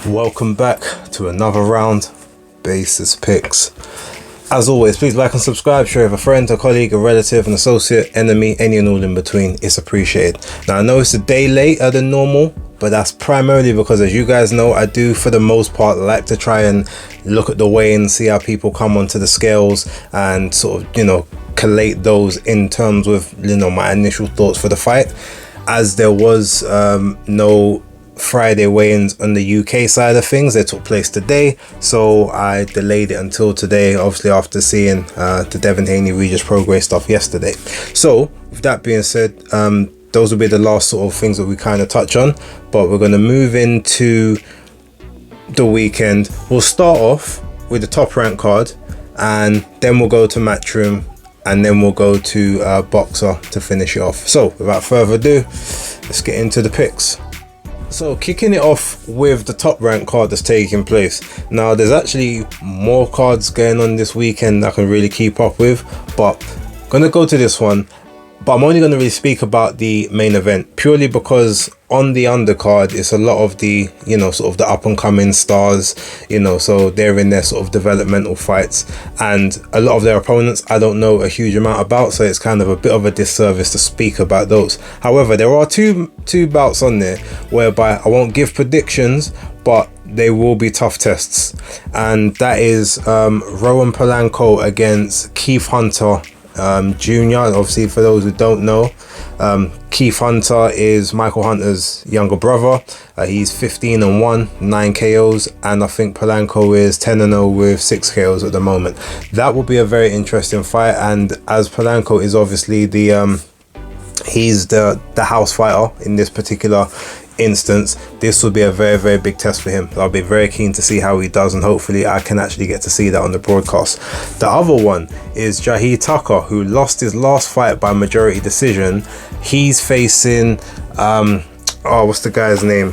Welcome back to another round basis picks. As always, please like and subscribe, share with a friend, a colleague, a relative, an associate, enemy, any and all in between. It's appreciated. Now I know it's a day later than normal, but that's primarily because, as you guys know, I do for the most part like to try and look at the weigh and see how people come onto the scales and sort of, collate those in terms with, my initial thoughts for the fight. As there was no Friday weigh-ins on the UK side of things, they took place today, so I delayed it until today, obviously after seeing the Devin Haney Regis Prograis stuff yesterday. So with that being said, those will be the last sort of things that we kind of touch on, but we're going to move into the weekend. We'll start off with the top rank card, and then we'll go to Matchroom, and then we'll go to Boxer to finish it off. So without further ado, let's get into the picks. So kicking it off with the top rank card that's taking place. Now there's actually more cards going on this weekend I can really keep up with, but I'm going to go to this one. But I'm only going to really speak about the main event purely because on the undercard it's a lot of the, sort of the up and coming stars, so they're in their sort of developmental fights, and a lot of their opponents I don't know a huge amount about, so it's kind of a bit of a disservice to speak about those. However, there are two bouts on there whereby I won't give predictions, but they will be tough tests, and that is Rowan Polanco against Keith Hunter Jr. Obviously, for those who don't know, Keith Hunter is Michael Hunter's younger brother. He's 15-1, 9 KOs, and I think Polanco is 10-0 with 6 KOs at the moment. That will be a very interesting fight, and as Polanco is obviously he's the house fighter in this particular instance, this will be a very, very big test for him. I'll be very keen to see how he does, and hopefully I can actually get to see that on the broadcast. The other one is Jahi Tucker, who lost his last fight by majority decision. He's facing what's the guy's name?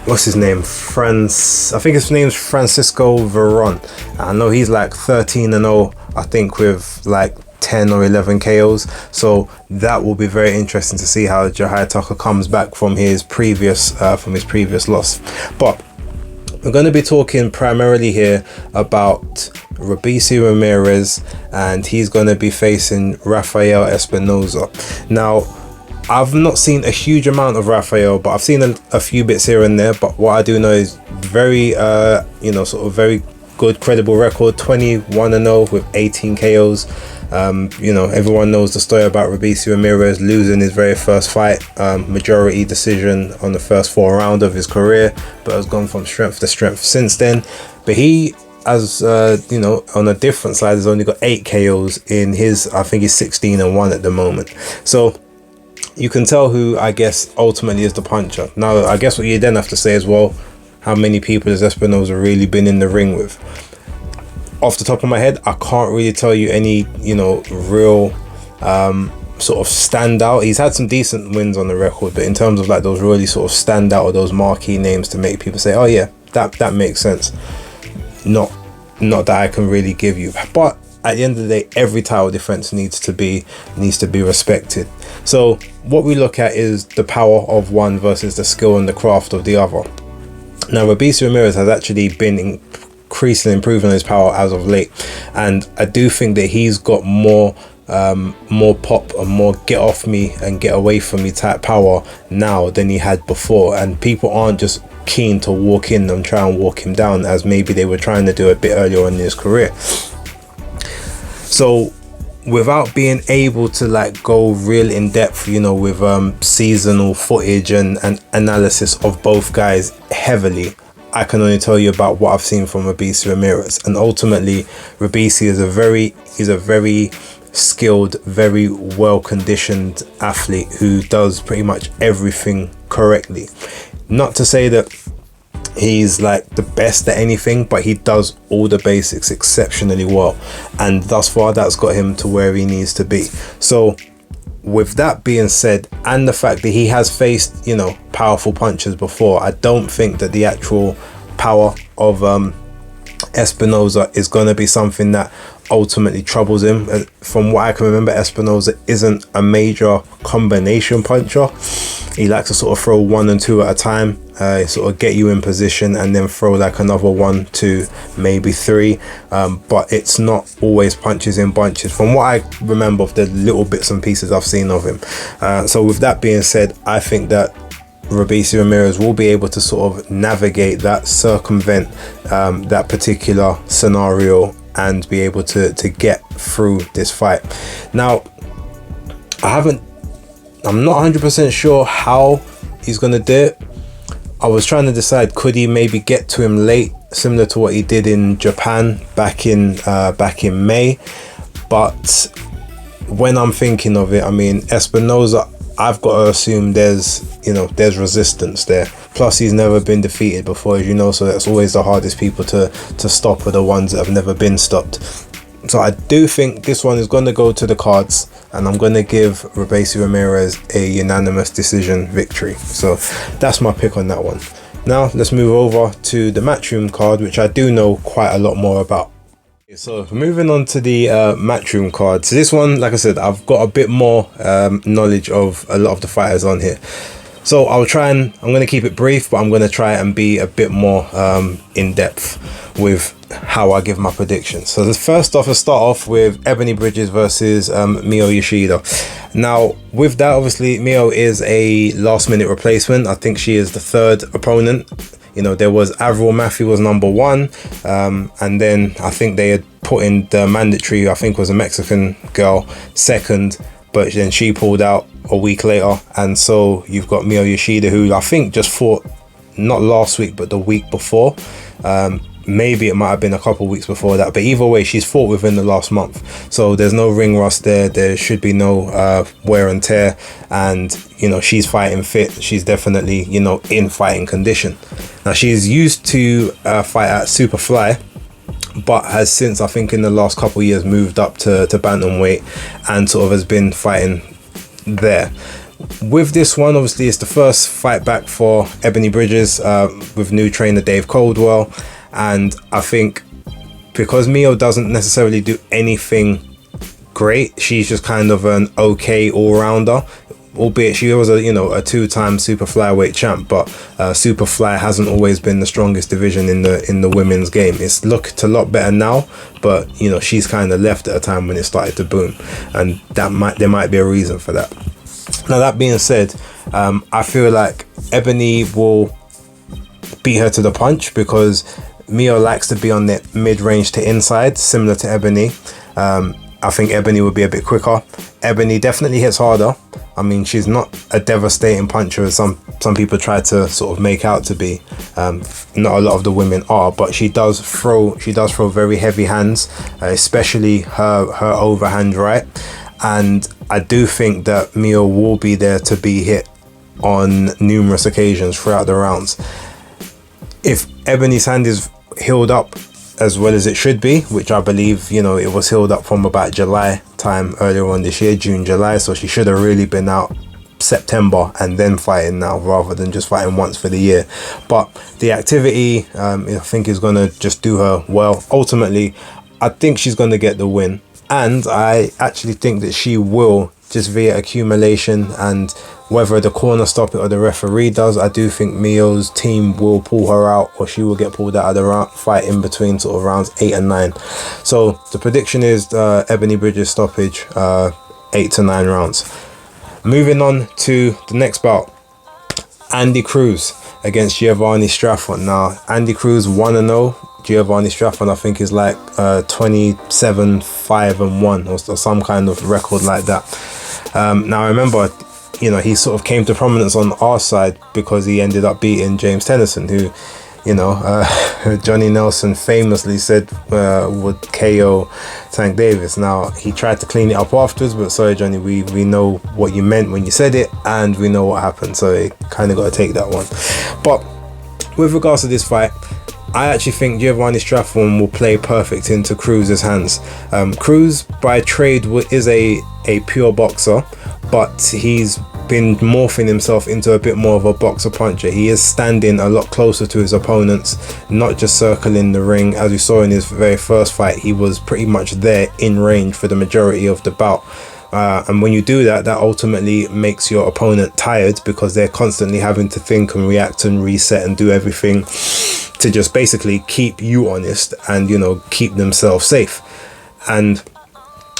What's his name? I think his name's Francisco Veron. I know he's like 13-0, I think, with like 10 or 11 KOs, so that will be very interesting to see how Jahi Tucker comes back from his previous loss. But we're going to be talking primarily here about Robeisy Ramirez, and he's going to be facing Rafael Espinoza. Now, I've not seen a huge amount of Rafael, but I've seen a few bits here and there. But what I do know is very very good credible record, 21-0 with 18 KOs. Everyone knows the story about Robeisy Ramirez losing his very first fight, majority decision on the first 4 rounds of his career, but has gone from strength to strength since then. But he, as on a different side, has only got 8 KOs in his, I think he's 16-1 at the moment. So you can tell who, I guess, ultimately is the puncher. Now, I guess what you then have to say is, well, how many people has Espinoza really been in the ring with? Off the top of my head, I can't really tell you any, real sort of standout. He's had some decent wins on the record, but in terms of like those really sort of standout or those marquee names to make people say, oh yeah, that makes sense. Not that I can really give you. But at the end of the day, every title defense needs to be respected. So what we look at is the power of one versus the skill and the craft of the other. Now, Robeisy Ramirez has actually been increasingly improving his power as of late, and I do think that he's got more pop and more get off me and get away from me type power now than he had before, and people aren't just keen to walk in and try and walk him down as maybe they were trying to do a bit earlier on in his career. So without being able to like go real in depth, with seasonal footage and analysis of both guys heavily, I can only tell you about what I've seen from Robeisy Ramirez. And ultimately, Robeisy is a very skilled, very well-conditioned athlete who does pretty much everything correctly. Not to say that he's like the best at anything, but he does all the basics exceptionally well. And thus far, that's got him to where he needs to be. So with that being said, and the fact that he has faced, powerful punches before, I don't think that the actual power of Espinoza is going to be something that ultimately troubles him. From what I can remember, Espinoza isn't a major combination puncher. He likes to sort of throw 1 and 2 at a time, sort of get you in position and then throw like another 1, 2, maybe 3. But it's not always punches in bunches from what I remember of the little bits and pieces I've seen of him. So with that being said, I think that Robeisy Ramirez will be able to sort of navigate that, circumvent that particular scenario, and be able to get through this fight. Now, I'm not 100% sure how he's going to do it. I was trying to decide, could he maybe get to him late, similar to what he did in Japan back in May. But when I'm thinking of it, I mean, Espinoza, I've got to assume there's resistance there. Plus, he's never been defeated before, as you know, so that's always the hardest people to stop, are the ones that have never been stopped. So I do think this one is going to go to the cards, and I'm going to give Robeisy Ramirez a unanimous decision victory. So that's my pick on that one. Now let's move over to the Matchroom card, which I do know quite a lot more about. So moving on to the Matchroom card. So this one, like I said, I've got a bit more knowledge of a lot of the fighters on here. So I'm going to keep it brief, but I'm going to try and be a bit more in depth with how I give my predictions. So first off, let's start off with Ebony Bridges versus Mio Yoshida. Now, with that, obviously, Mio is a last minute replacement. I think she is the third opponent. There was Avril Matthew was number 1, and then I think they had put in the mandatory, I think was a Mexican girl, second, but then she pulled out a week later. And so you've got Mio Yoshida, who I think just fought not last week but the week before. Maybe it might have been a couple weeks before that, but either way, she's fought within the last month, so there's no ring rust there should be no wear and tear, and she's fighting fit. She's definitely in fighting condition. Now, she's used to fight at Superfly, but has since, I think in the last couple of years, moved up to bantamweight and sort of has been fighting there. With this one, obviously it's the first fight back for Ebony Bridges with new trainer Dave Coldwell, and I think because Mio doesn't necessarily do anything great, she's just kind of an okay all-rounder, albeit she was a 2-time super flyweight champ, but super fly hasn't always been the strongest division in the women's game. It's looked a lot better now, but she's kind of left at a time when it started to boom, and there might be a reason for that. Now, that being said, I feel like Ebony will beat her to the punch, because Mio likes to be on that mid-range to inside, similar to Ebony. I think Ebony would be a bit quicker. Ebony definitely hits harder. I mean, she's not a devastating puncher as some people try to sort of make out to be. Not a lot of the women are, but she does throw very heavy hands, especially her overhand right. And I do think that Mio will be there to be hit on numerous occasions throughout the rounds. If Ebony's hand is healed up as well as it should be, which I believe, it was healed up from about July time earlier on this year, June, July, so she should have really been out September and then fighting now, rather than just fighting once for the year. But the activity, I think, is going to just do her well. Ultimately, I think she's going to get the win, and I actually think that she will, just via accumulation, and whether the corner stop it or the referee does, I do think Mio's team will pull her out, or she will get pulled out of the fight in between sort of rounds 8 and 9. So the prediction is Ebony Bridges stoppage, 8 to 9 rounds. Moving on to the next bout, Andy Cruz against Giovanni Straffon. Now, Andy Cruz 1-0. Giovanni Straffon, I think, is like 27-5-1 or some kind of record like that. Now, I remember, he sort of came to prominence on our side because he ended up beating James Tennyson, who, Johnny Nelson famously said would KO Tank Davis. Now, he tried to clean it up afterwards, but sorry, Johnny, we know what you meant when you said it, and we know what happened, so you kind of got to take that one. But with regards to this fight, I actually think Giovanni Straffon will play perfect into Cruz's hands. Cruz, by trade, is a pure boxer, but he's been morphing himself into a bit more of a boxer puncher. He is standing a lot closer to his opponents, not just circling the ring. As we saw in his very first fight, he was pretty much there in range for the majority of the bout. And when you do that, that ultimately makes your opponent tired, because they're constantly having to think and react and reset and do everything to just basically keep you honest and, you know, keep themselves safe. And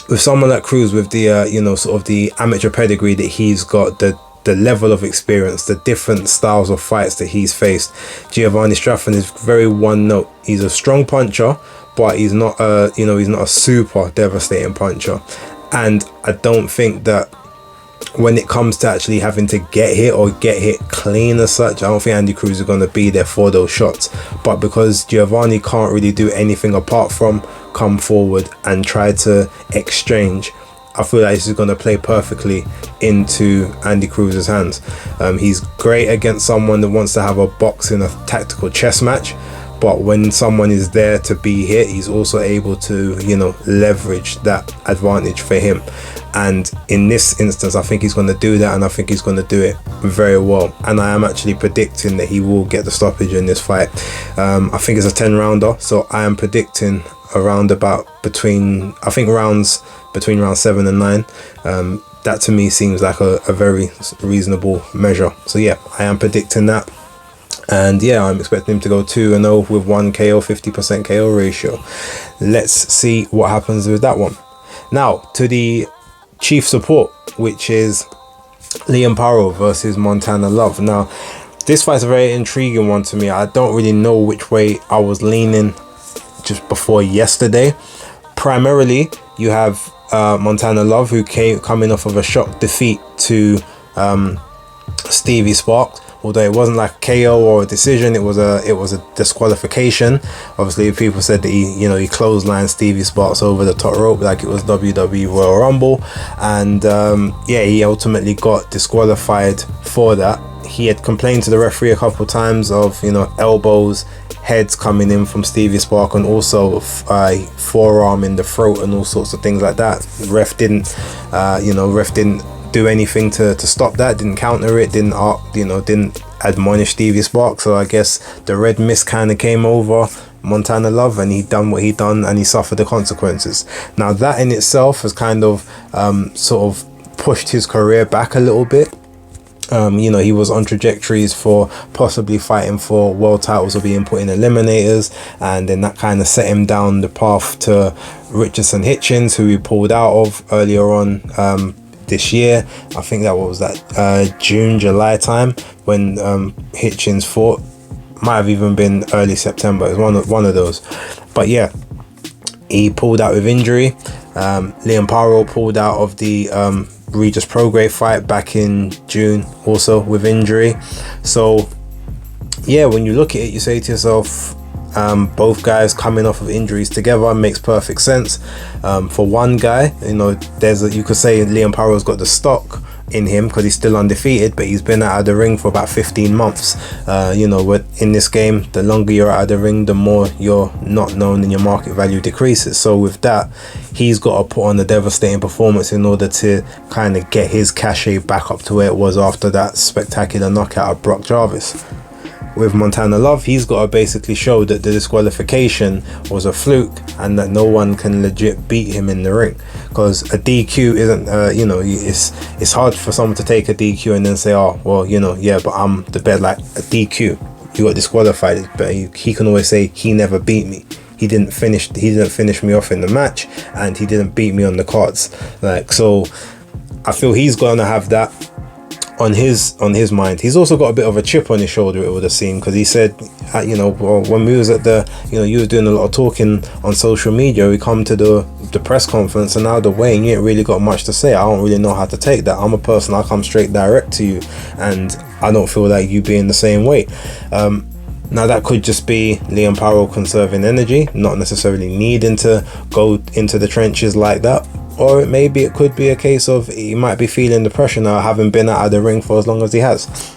with someone like Cruz, with the you know, sort of the amateur pedigree that he's got, the level of experience, the different styles of fights that he's faced, Giovanni Straffon is very one note. He's a strong puncher, but he's not a, you know, he's not a super devastating puncher. And I don't think that when it comes to actually having to get hit or get hit clean as such, I don't think Andy Cruz is going to be there for those shots. But because Giovanni can't really do anything apart from come forward and try to exchange, I feel like this is going to play perfectly into Andy Cruz's hands. He's great against someone that wants to have a boxing, a tactical chess match. But when someone is there to be hit, he's also able to, you know, leverage that advantage for him. And in this instance, I think he's going to do that, and I think he's going to do it very well. And I am actually predicting that he will get the stoppage in this fight. I think it's a 10-rounder, so I am predicting around about between round 7 and 9. That to me seems like a very reasonable measure. So yeah, I am predicting that. And yeah, I'm expecting him to go 2-0 with 1 KO, 50% KO ratio. Let's see what happens with that one. Now to the chief support, which is Liam Paro versus Montana Love. Now this fight's a very intriguing one to me. I don't really know which way I was leaning just before yesterday. Primarily, you have Montana Love, who coming off of a shock defeat to Stevie Sparks. Although it wasn't like a KO or a decision, it was a disqualification. Obviously, people said that he clotheslined Stevie Sparks over the top rope like it was WWE Royal Rumble, and yeah, he ultimately got disqualified for that. He had complained to the referee a couple of times of, you know, elbows, heads coming in from Stevie Spark, and also forearm in the throat and all sorts of things like that. The ref didn't do anything to stop that, didn't counter it, didn't admonish Stevie Spark. So I guess the red mist kind of came over Montana Love, and he done what he done, and he suffered the consequences. Now that in itself has kind of sort of pushed his career back a little bit. He was on trajectories for possibly fighting for world titles or being put in eliminators, and then that kind of set him down the path to Richardson Hitchens, who he pulled out of earlier on this year. I think that was June, July time when Hitchens fought. Might have even been early September. It was one of those. But yeah, he pulled out with injury. Liam Paro pulled out of the Regis Prograis fight back in June, also with injury. So yeah, when you look at it, you say to yourself, both guys coming off of injuries together makes perfect sense. For one guy, you could say Liam Paro's got the stock in him because he's still undefeated, but he's been out of the ring for about 15 months. In this game, the longer you're out of the ring, the more you're not known and your market value decreases. So with that, he's got to put on a devastating performance in order to kind of get his cachet back up to where it was after that spectacular knockout of Brock Jarvis. With Montana Love, he's got to basically show that the disqualification was a fluke and that no one can legit beat him in the ring. Because a DQ isn't, it's hard for someone to take a DQ and then say, oh, well, yeah, but I'm the better. Like a DQ, you got disqualified, but he can always say he never beat me. He didn't finish me off in the match, and he didn't beat me on the cards. So I feel he's gonna have that on his mind. He's also got a bit of a chip on his shoulder, it would have seemed, because he said, when we was at the, you were doing a lot of talking on social media, we come to the press conference, and now the weigh-in, you ain't really got much to say. I don't really know how to take that. I'm a person, I come straight direct to you, and I don't feel like you being the same weight. Now that could just be Liam Paro conserving energy, not necessarily needing to go into the trenches like that. Or it could be a case of he might be feeling the pressure now, having been out of the ring for as long as he has.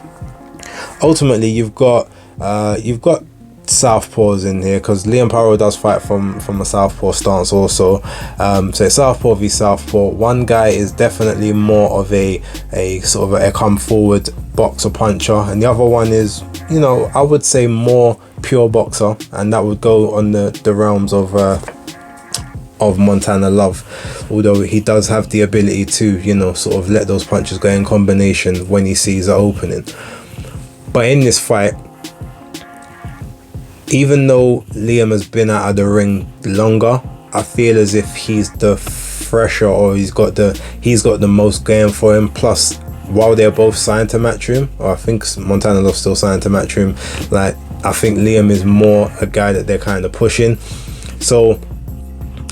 Ultimately, you've got southpaws in here, because Liam Paro does fight from a southpaw stance also. So southpaw v southpaw. One guy is definitely more of a sort of a come forward boxer puncher, and the other one is, I would say more pure boxer, and that would go on the realms of of Montana Love, although he does have the ability to, you know, sort of let those punches go in combination when he sees an opening. But in this fight, even though Liam has been out of the ring longer, I feel as if he's the fresher, or he's got the most going for him. Plus, while they're both signed to Matchroom, or I think Montana Love's still signed to Matchroom, like, I think Liam is more a guy that they're kind of pushing. So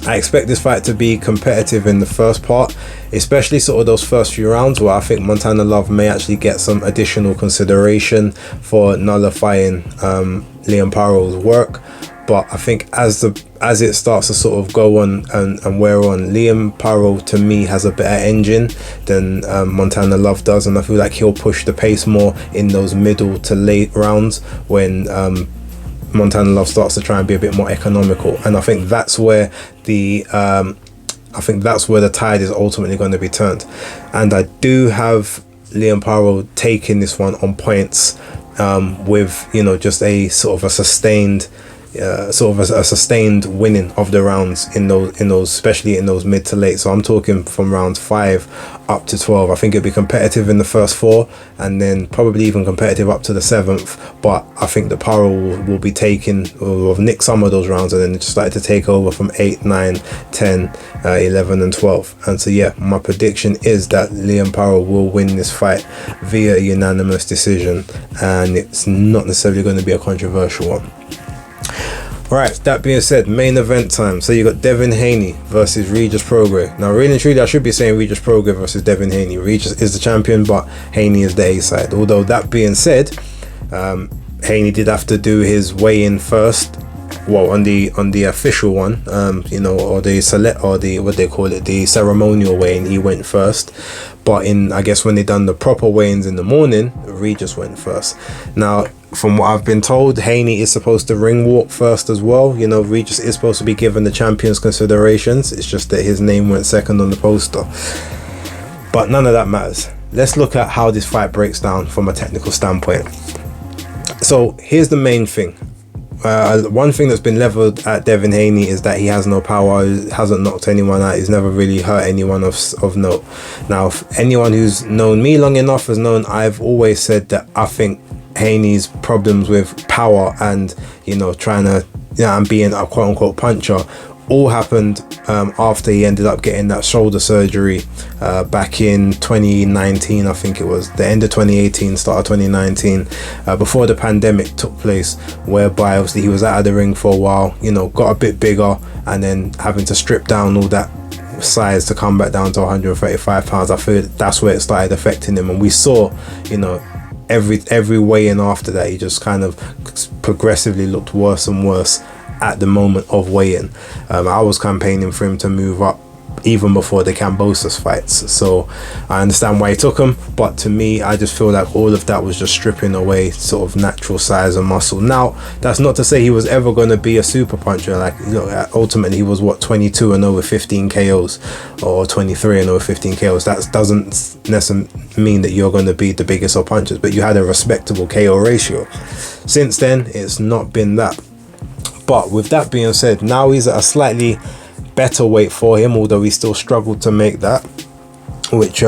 I expect this fight to be competitive in the first part, especially sort of those first few rounds, where I think Montana Love may actually get some additional consideration for nullifying Liam Paro's work. But I think as it starts to sort of go on and wear on, Liam Paro to me has a better engine than Montana Love does, and I feel like he'll push the pace more in those middle to late rounds when Montana Love starts to try and be a bit more economical. And I think that's where the tide is ultimately going to be turned. And I do have Liam Paro taking this one on points, with, you know, just a sort of a sustained winning of the rounds in those, especially in those mid to late. So I'm talking from rounds 5 up to 12. I think it'll be competitive in the first 4, and then probably even competitive up to the 7th. But I think the Paro will be taking, or nick some of those rounds, and then just like to take over from 8, 9, 10, 11 and 12. And so yeah, my prediction is that Liam Paro will win this fight via unanimous decision, and it's not necessarily going to be a controversial one. Right, that being said, main event time. So you got Devin Haney versus Regis Prograis. Now, really and truly, I should be saying Regis Prograis versus Devin Haney. Regis is the champion, but Haney is the A side. Although that being said, Haney did have to do his weigh-in first. Well, on the official one, you know, or the select, or the, what they call it, the ceremonial weigh-in, he went first. But I guess when they done the proper weigh-ins in the morning, Regis went first. Now, from what I've been told, Haney is supposed to ring walk first as well. You know, Regis is supposed to be given the champion's considerations. It's just that his name went second on the poster. But none of that matters. Let's look at how this fight breaks down from a technical standpoint. So here's the main thing. One thing that's been leveled at Devin Haney is that he has no power, hasn't knocked anyone out, he's never really hurt anyone of note. Now, if anyone who's known me long enough has known I've always said that I think Haney's problems with power and, you know, trying to, you know, and being a quote unquote puncher all happened after he ended up getting that shoulder surgery back in 2019. I think it was the end of 2018, start of 2019, before the pandemic took place, whereby obviously he was out of the ring for a while, you know, got a bit bigger, and then having to strip down all that size to come back down to 135 pounds. I feel that's where it started affecting him, and we saw, you know, every weigh-in after that, he just kind of progressively looked worse and worse at the moment of weigh-in. I was campaigning for him to move up even before the Kambosos fights, so I understand why he took him, but to me, I just feel like all of that was just stripping away sort of natural size and muscle. Now, that's not to say he was ever going to be a super puncher. Like, you know, ultimately he was what, 22-0 with 15 KOs, or 23-0 with 15 KOs. That doesn't necessarily mean that you're going to be the biggest of punchers, but you had a respectable KO ratio. Since then, it's not been that. But with that being said, now he's at a slightly better weight for him, although he still struggled to make that, which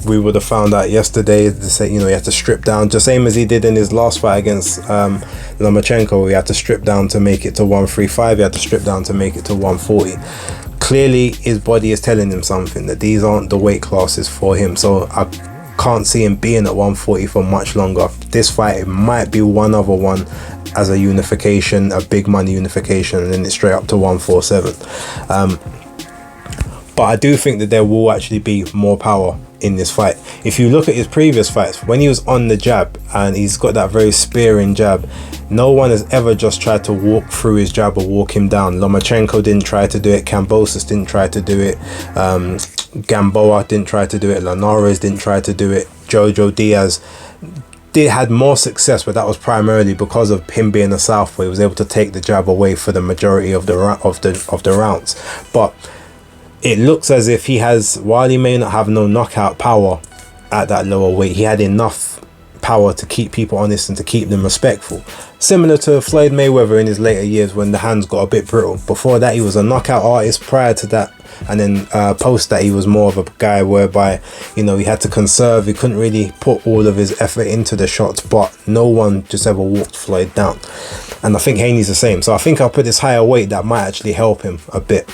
we would have found out yesterday. To say, you know, he had to strip down, just same as he did in his last fight against Lomachenko. He had to strip down to make it to 135. He had to strip down to make it to 140. Clearly, his body is telling him something, that these aren't the weight classes for him. So I can't see him being at 140 for much longer. This fight, it might be one other one as a unification, a big money unification, and then it's straight up to 147. But I do think that there will actually be more power in this fight. If you look at his previous fights, when he was on the jab, and he's got that very spearing jab, no one has ever just tried to walk through his jab or walk him down. Lomachenko didn't try to do it, Kambosos didn't try to do it, Gamboa didn't try to do it, Linares didn't try to do it, Jojo Diaz had more success, but that was primarily because of him being a southpaw. He was able to take the jab away for the majority of the rounds. But it looks as if he has, while he may not have no knockout power at that lower weight, he had enough power to keep people honest and to keep them respectful. Similar to Floyd Mayweather in his later years when the hands got a bit brittle. Before that, he was a knockout artist. Prior to that, and then post that, he was more of a guy whereby, you know, he had to conserve. He couldn't really put all of his effort into the shots, but no one just ever walked Floyd down. And I think Haney's the same. So I think I'll put this higher weight that might actually help him a bit.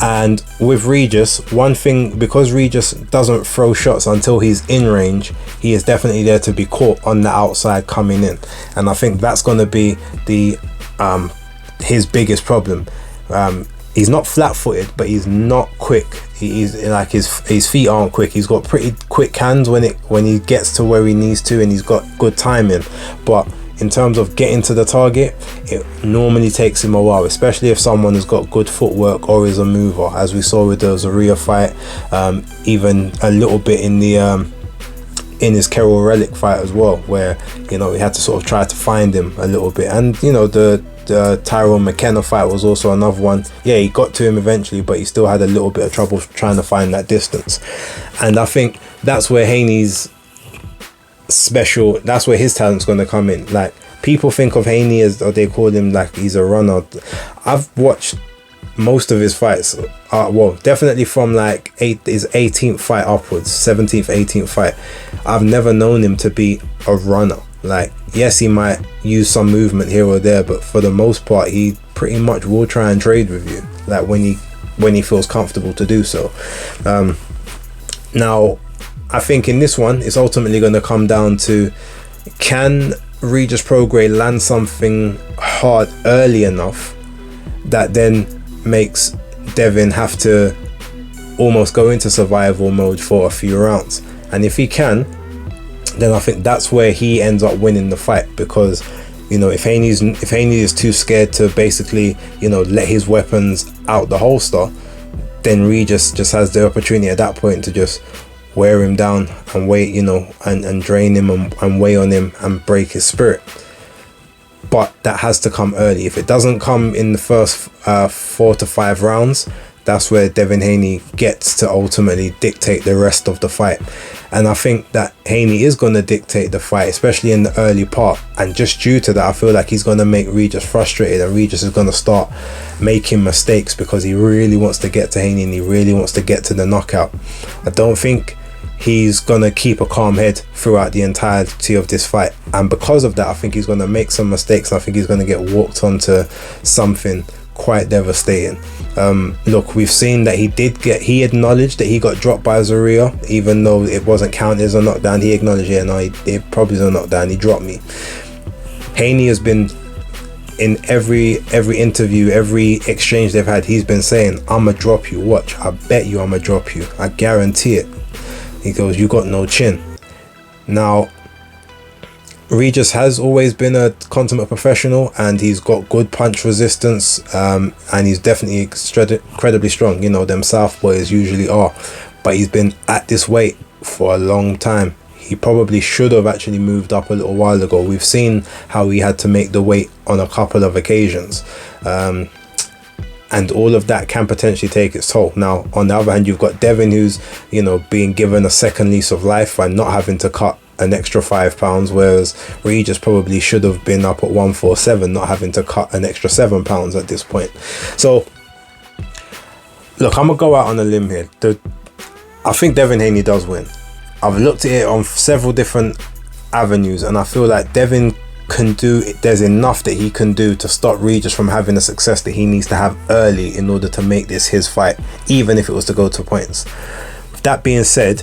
And with Regis, one thing, because Regis doesn't throw shots until he's in range, he is definitely there to be caught on the outside coming in, and I think that's going to be the his biggest problem. He's not flat-footed, but he's not quick. He's like his feet aren't quick. He's got pretty quick hands when he gets to where he needs to, and he's got good timing. But in terms of getting to the target, it normally takes him a while, especially if someone has got good footwork or is a mover, as we saw with the Rougarou fight, even a little bit in the in his Kerrol Relic fight as well, where, you know, he had to sort of try to find him a little bit. And, you know, the Tyrone McKenna fight was also another one. Yeah, he got to him eventually, but he still had a little bit of trouble trying to find that distance. And I think that's where Haney's special, that's where his talent's going to come in. Like, people think of Haney as, or they call him like he's a runner. I've watched most of his fights, well, definitely from like his 18th fight upwards, 17th, 18th fight. I've never known him to be a runner. Like, yes, he might use some movement here or there, but for the most part, he pretty much will try and trade with you, like when he feels comfortable to do so. Now, I think in this one, it's ultimately going to come down to, can Regis Prograis land something hard early enough that then makes Devin have to almost go into survival mode for a few rounds? And if he can, then I think that's where he ends up winning the fight, because, you know, if Haney is too scared to basically, you know, let his weapons out the holster, then Regis just has the opportunity at that point to just wear him down and wait, you know, and drain him and weigh on him and break his spirit. But that has to come early. If it doesn't come in the first 4 to 5 rounds, that's where Devin Haney gets to ultimately dictate the rest of the fight. And I think that Haney is going to dictate the fight, especially in the early part. And just due to that, I feel like he's going to make Regis frustrated, and Regis is going to start making mistakes because he really wants to get to Haney and he really wants to get to the knockout. I don't think he's going to keep a calm head throughout the entirety of this fight. And because of that, I think he's going to make some mistakes. I think he's going to get walked onto something quite devastating. Look, we've seen that he acknowledged that he got dropped by Rougarou, even though it wasn't counted as a knockdown. He acknowledged, yeah, no, it probably is a knockdown, he dropped me. Haney has been, in every interview, every exchange they've had, he's been saying, I'ma drop you, watch, I bet you I'ma drop you, I guarantee it. He goes, you got no chin. Now, Regis has always been a consummate professional, and he's got good punch resistance, and he's definitely incredibly strong. You know, them South boys usually are, but he's been at this weight for a long time. He probably should have actually moved up a little while ago. We've seen how he had to make the weight on a couple of occasions, and all of that can potentially take its toll. Now, on the other hand, you've got Devin, who's, you know, being given a second lease of life by not having to cut an extra 5 pounds, whereas Regis probably should have been up at 147, not having to cut an extra 7 pounds at this point. So, look, I'm gonna go out on a limb here. I think Devin Haney does win. I've looked at it on several different avenues, and I feel like Devin can do it. There's enough that he can do to stop Regis from having the success that he needs to have early in order to make this his fight, even if it was to go to points. With that being said,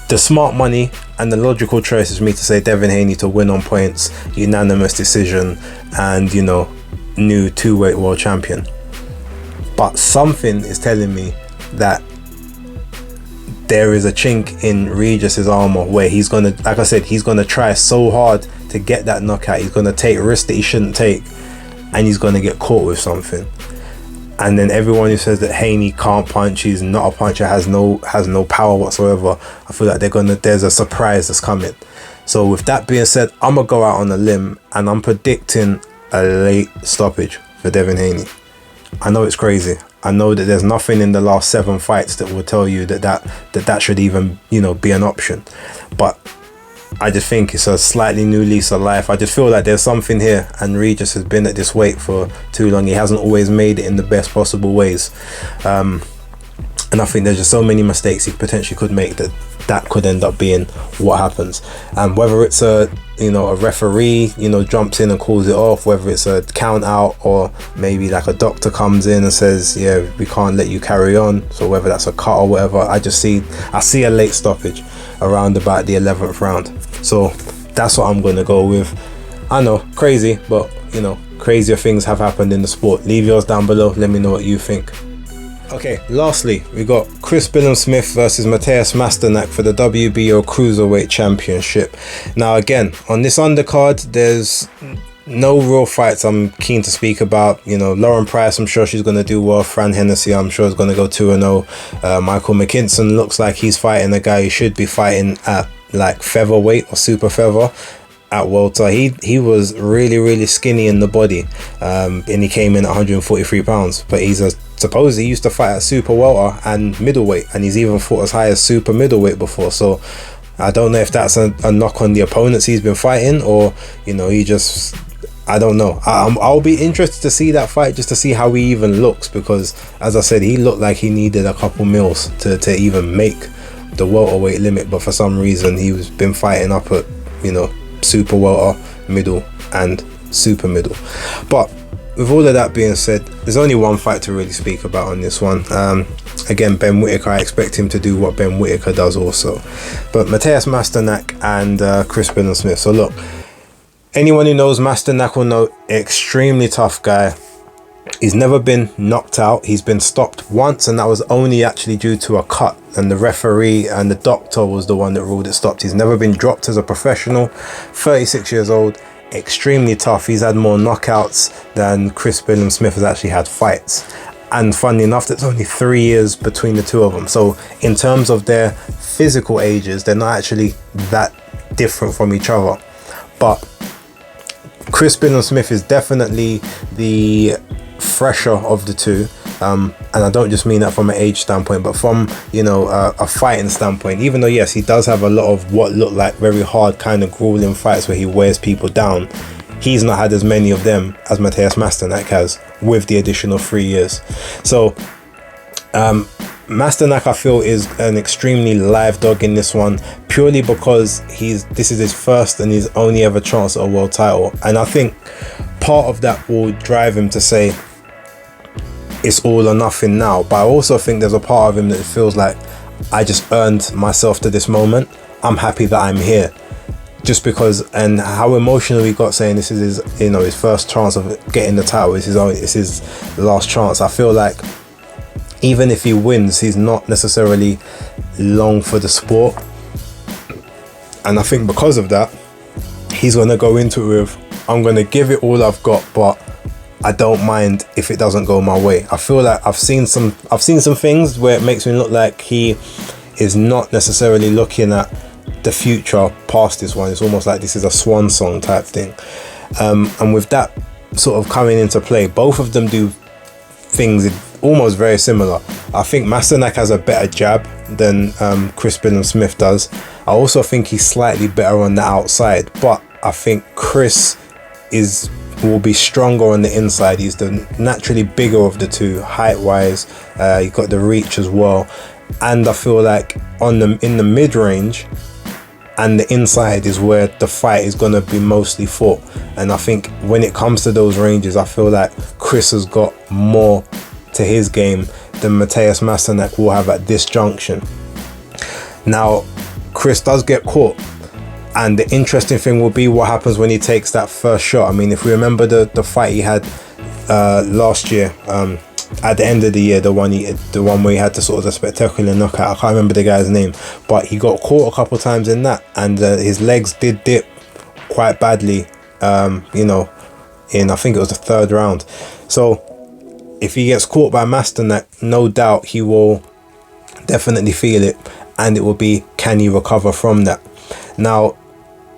the smart money and the logical choice is me to say Devin Haney to win on points, unanimous decision, and, you know, new 2-weight world champion. But something is telling me that there is a chink in Regis's armor where he's gonna, like I said, he's gonna try so hard to get that knockout. He's gonna take risks that he shouldn't take, and he's gonna get caught with something. And then everyone who says that Haney can't punch, he's not a puncher, has no power whatsoever, I feel like there's a surprise that's coming. So with that being said, I'm gonna go out on a limb, and I'm predicting a late stoppage for Devin Haney. I know it's crazy. I know that there's nothing in the last 7 fights that will tell you that should even, you know, be an option. But I just think it's a slightly new lease of life. I just feel like there's something here, and Regis has been at this weight for too long. He hasn't always made it in the best possible ways, and I think there's just so many mistakes he potentially could make that could end up being what happens. And whether it's a referee jumps in and calls it off, whether it's a count out, or maybe like a doctor comes in and says, yeah, we can't let you carry on, so whether that's a cut or whatever, I see a late stoppage around about the 11th round. So that's what I'm going to go with. I know, crazy, but crazier things have happened in the sport. Leave yours down below, let me know what you think. Okay, lastly, we got Chris Billam-Smith versus Mateusz Masternak for the WBO Cruiserweight Championship. Now again, on this undercard, there's no real fights I'm keen to speak about. Lauren Price, I'm sure she's going to do well. Fran Hennessy, I'm sure is going to go 2-0. Michael McKinson looks like he's fighting a guy who should be fighting at like featherweight or super feather. At welter, he was really skinny in the body, and he came in at 143 pounds, but supposedly he used to fight at super welter and middleweight, and he's even fought as high as super middleweight before. So I don't know if that's a knock on the opponents he's been fighting, or he just, I don't know. I'll be interested to see that fight, just to see how he even looks, because as I said, he looked like he needed a couple mils to even make the welterweight limit, but for some reason he's been fighting up at super welter, middle and super middle. But with all of that being said, there's only one fight to really speak about on this one. Again, Ben Whittaker, I expect him to do what Ben Whittaker does also. But Mateusz Masternak and Chris Billam-Smith. So look, anyone who knows Masternak will know, extremely tough guy. He's never been knocked out. He's been stopped once, and that was only actually due to a cut, and the referee and the doctor was the one that ruled it stopped. He's never been dropped as a professional. 36 years old, extremely tough. He's had more knockouts than Chris Billam-Smith has actually had fights, and funnily enough, there's only 3 years between the two of them. So in terms of their physical ages, they're not actually that different from each other. But Chris Billam-Smith is definitely the fresher of the two, and I don't just mean that from an age standpoint, but from a fighting standpoint. Even though yes, he does have a lot of what look like very hard kind of grueling fights where he wears people down, he's not had as many of them as Mateusz Masternak has, with the additional 3 years. So Masternak, I feel, is an extremely live dog in this one, purely because this is his first and his only ever chance at a world title, and I think part of that will drive him to say it's all or nothing now. But I also think there's a part of him that feels like, I just earned myself to this moment, I'm happy that I'm here. Just because, and how emotional he got saying this is his his first chance of getting the title, it's his last chance. I feel like even if he wins, he's not necessarily long for the sport, and I think because of that, he's going to go into it with, I'm going to give it all I've got, but I don't mind if it doesn't go my way. I feel like I've seen some things where it makes me look like he is not necessarily looking at the future past this one. It's almost like this is a swan song type thing, and with that sort of coming into play, both of them do things almost very similar. I think Masternak has a better jab than Chris Billam-Smith does. I also think he's slightly better on the outside, but I think Chris will be stronger on the inside. He's the naturally bigger of the two, height wise. He's got the reach as well, and I feel like in the mid range and the inside is where the fight is going to be mostly fought. And I think when it comes to those ranges, I feel like Chris has got more to his game than Mateusz Masternak will have at this junction. Now, Chris does get caught, and the interesting thing will be what happens when he takes that first shot. I mean, if we remember the fight he had last year, at the end of the year, the one where he had the sort of the spectacular knockout, I can't remember the guy's name, but he got caught a couple times in that, and his legs did dip quite badly, in I think it was the third round. So if he gets caught by Masternak, no doubt he will definitely feel it, and it will be, can he recover from that? Now,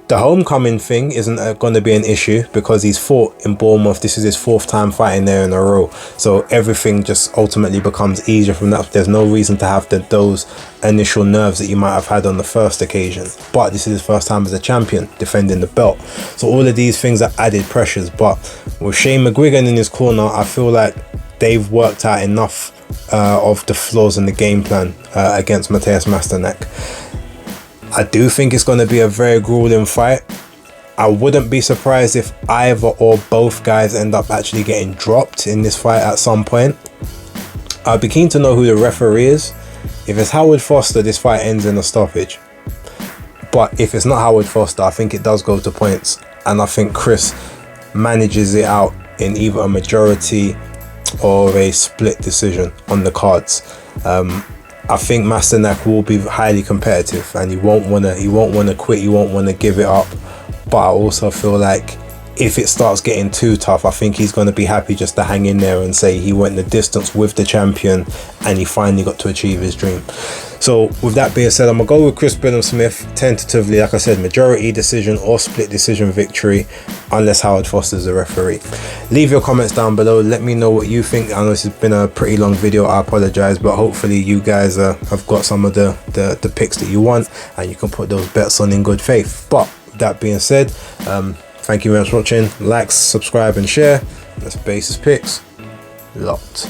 The homecoming thing isn't going to be an issue because he's fought in Bournemouth. This is his 4th time fighting there in a row. So everything just ultimately becomes easier from that. There's no reason to have those initial nerves that you might have had on the first occasion. But this is his first time as a champion defending the belt. So all of these things are added pressures. But with Shane McGuigan in his corner, I feel like they've worked out enough of the flaws in the game plan against Matthias Masternak. I do think it's going to be a very grueling fight. I wouldn't be surprised if either or both guys end up actually getting dropped in this fight at some point. I'd be keen to know who the referee is. If it's Howard Foster, this fight ends in a stoppage. But if it's not Howard Foster, I think it does go to points. And I think Chris manages it out in either a majority or a split decision on the cards. I think Masternak will be highly competitive, and he won't want to quit, he won't want to give it up. But I also feel like if it starts getting too tough, I think he's going to be happy just to hang in there and say he went the distance with the champion and he finally got to achieve his dream. So with that being said, I'm going to go with Chris Billam-Smith, tentatively, like I said, majority decision or split decision victory, unless Howard Foster's the referee. Leave your comments down below, let me know what you think. I know this has been a pretty long video, I apologize, but hopefully you guys have got some of the picks that you want and you can put those bets on in good faith. But with that being said, thank you very much for watching. Like, subscribe and share. That's Basis Picks. Locked.